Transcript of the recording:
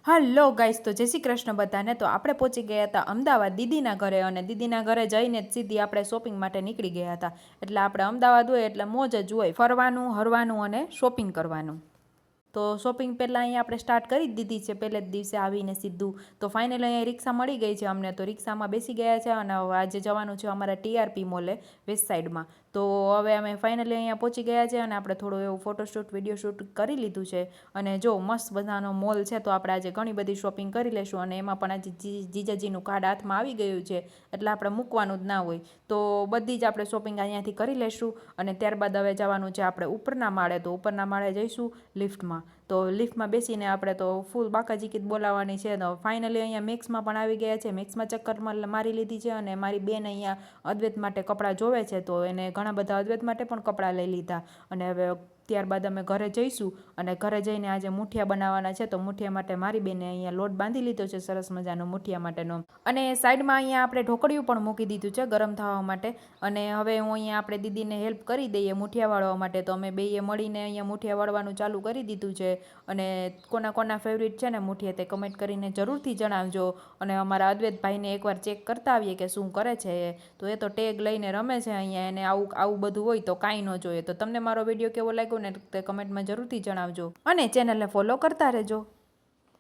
Hello guys, તો જય શ્રી કૃષ્ણ બધાને. તો આપણે પહોંચી ગયા હતા અમદાવાદ દીદીના ઘરે, અને દીદીના ઘરે જઈને જ સીધી આપણે શોપિંગ માટે નીકળી ગયા હતા. એટલે આપણે અમદાવાદ હોય એટલે મોજ જ હોય, ફરવાનું, હરવાનું અને શોપિંગ કરવાનું. તો શોપિંગ પહેલાં અહીંયા આપણે સ્ટાર્ટ કરી જ દીધી છે પહેલે જ દિવસે આવીને સીધું. તો ફાઇનલી અહીંયા રિક્ષા મળી ગઈ છે અમને, તો રિક્ષામાં બેસી ગયા છે અને આજે જવાનું છે અમારા ટીઆરપી મોલે વેસ્ટ સાઈડમાં. તો હવે અમે ફાઇનલી અહીંયા પહોંચી ગયા છે અને આપણે થોડું એવું ફોટોશૂટ વિડીયો શૂટ કરી લીધું છે. અને જો મસ્ત બધાનો મોલ છે, તો આપણે આજે ઘણી બધી શોપિંગ કરી લેશું. અને એમાં પણ આજે જીજાજીનું કાર્ડ હાથમાં આવી ગયું છે, એટલે આપણે મૂકવાનું જ ના હોય. તો બધી જ આપણે શોપિંગ અહીંયાથી કરી લેશું. અને ત્યારબાદ હવે જવાનું છે આપણે ઉપરના માળે. તો ઉપરના માળે જઈશું લિફ્ટમાં. તો લિફ્ટમાં બેસીને આપણે તો ફૂલ બાકાજી કીટ બોલાવવાની છે. તો ફાઇનલી અહીંયા મેક્સમાં પણ આવી ગયા છે, મેક્સમાં ચક્કર મારી લીધી છે. અને મારી બેન અહીંયા અદ્વૈત માટે કપડાં જોવે છે, તો એને ઘણા બધા અદ્વૈત માટે પણ કપડાં લઈ લીધા. અને હવે ત્યારબાદ અમે ઘરે જઈશું, અને ઘરે જઈને આજે મુઠિયા બનાવવાના છે. તો મુઠિયા માટે મારી બેને અહીંયા લોટ બાંધી લીધો છે સરસ મજાનો મુઠિયા માટેનો. અને સાઈડમાં અહીંયા આપણે ઢોકળિયું પણ મૂકી દીધું છે ગરમ થવા માટે. અને હવે હું અહીંયા આપણે દીદીને હેલ્પ કરી દઈએ મુઠિયા વાળવા માટે. તો અમે બેએ મળીને અહીંયા મુઠિયા વાળવાનું ચાલુ કરી દીધું છે. અને કોના કોના ફેવરિટ છે ને મુઠિયા, તે કમેન્ટ કરીને જરૂરથી જણાવજો. અને અમારા અદ્વૈતભાઈને એકવાર ચેક કરતા આવીએ કે શું કરે છે. તો એ તો ટેગ લઈને રમે છે અહીંયા, એને આવું બધું હોય તો કાંઈ ન જોઈએ. તો તમને મારો વિડીયો કેવો લાગ્યો ને તે કમેન્ટમાં જરૂરથી જણાવજો, અને ચેનલને ફોલો કરતા રહેજો.